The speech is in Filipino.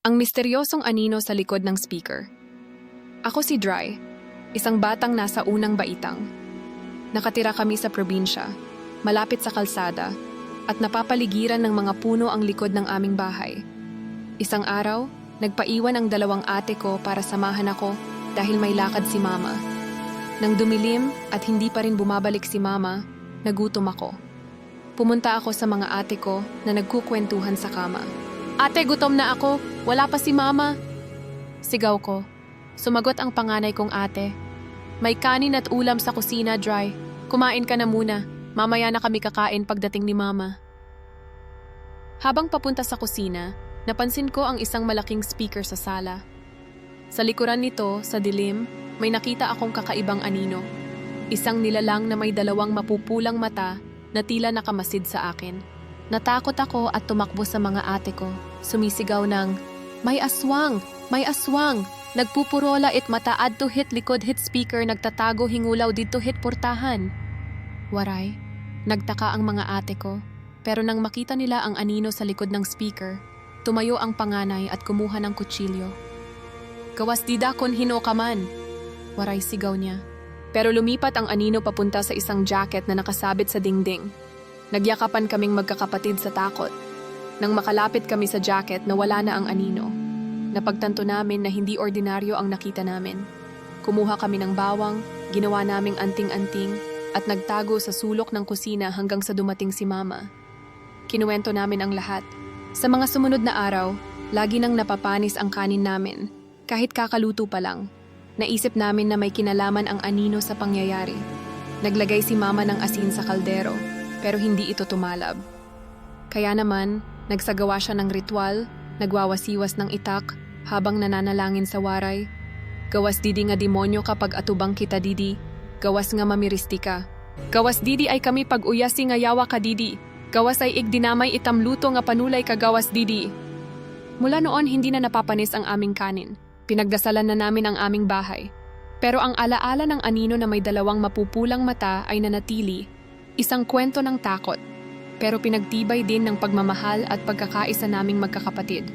Ang misteryosong anino sa likod ng speaker. Ako si Dry, isang batang nasa unang baitang. Nakatira kami sa probinsya, malapit sa kalsada, at napapaligiran ng mga puno ang likod ng aming bahay. Isang araw, nagpaiwan ang dalawang ate ko para samahan ako dahil may lakad si Mama. Nang dumilim at hindi pa rin bumabalik si Mama, nagutom ako. Pumunta ako sa mga ate ko na nagkukwentuhan sa kama. "Ate, gutom na ako. Wala pa si Mama." Sigaw ko. Sumagot ang panganay kong ate. "May kanin at ulam sa kusina, Dry. Kumain ka na muna. Mamaya na kami kakain pagdating ni Mama." Habang papunta sa kusina, napansin ko ang isang malaking speaker sa sala. Sa likuran nito, sa dilim, may nakita akong kakaibang anino. Isang nilalang na may dalawang mapupulang mata na tila nakamasid sa akin. Natakot ako at tumakbo sa mga ate ko. Sumisigaw ng, "May aswang! May aswang! Nagpupurola it mata adto hit likod hit speaker nagtatago hingulaw dito hit portahan." Waray, nagtaka ang mga ate ko. Pero nang makita nila ang anino sa likod ng speaker, tumayo ang panganay at kumuha ng kutsilyo. "Gawas dida kon hino ka man!" Waray sigaw niya. Pero lumipat ang anino papunta sa isang jacket na nakasabit sa dingding. Nagyakapan kaming magkakapatid sa takot. Nang makalapit kami sa jacket, nawala na ang anino. Napagtanto namin na hindi ordinaryo ang nakita namin. Kumuha kami ng bawang, ginawa naming anting-anting, at nagtago sa sulok ng kusina hanggang sa dumating si Mama. Kinuwento namin ang lahat. Sa mga sumunod na araw, lagi nang napapanis ang kanin namin, kahit kakaluto pa lang. Naisip namin na may kinalaman ang anino sa pangyayari. Naglagay si Mama ng asin sa kaldero, pero hindi ito tumalab. Kaya naman, nagsagawa siya ng ritual, nagwawasiwas ng itak habang nananalangin sa waray. "Gawas didi nga demonyo kapag atubang kita didi, gawas nga mamiristi ka. Gawas didi ay kami pag uyasi nga yawa ka didi, gawas ay igdinamay itamluto nga panulay ka gawas didi." Mula noon hindi na napapanis ang aming kanin. Pinagdasalan na namin ang aming bahay. Pero ang alaala ng anino na may dalawang mapupulang mata ay nanatili, isang kwento ng takot, pero pinagtibay din ng pagmamahal at pagkakaisa naming magkakapatid.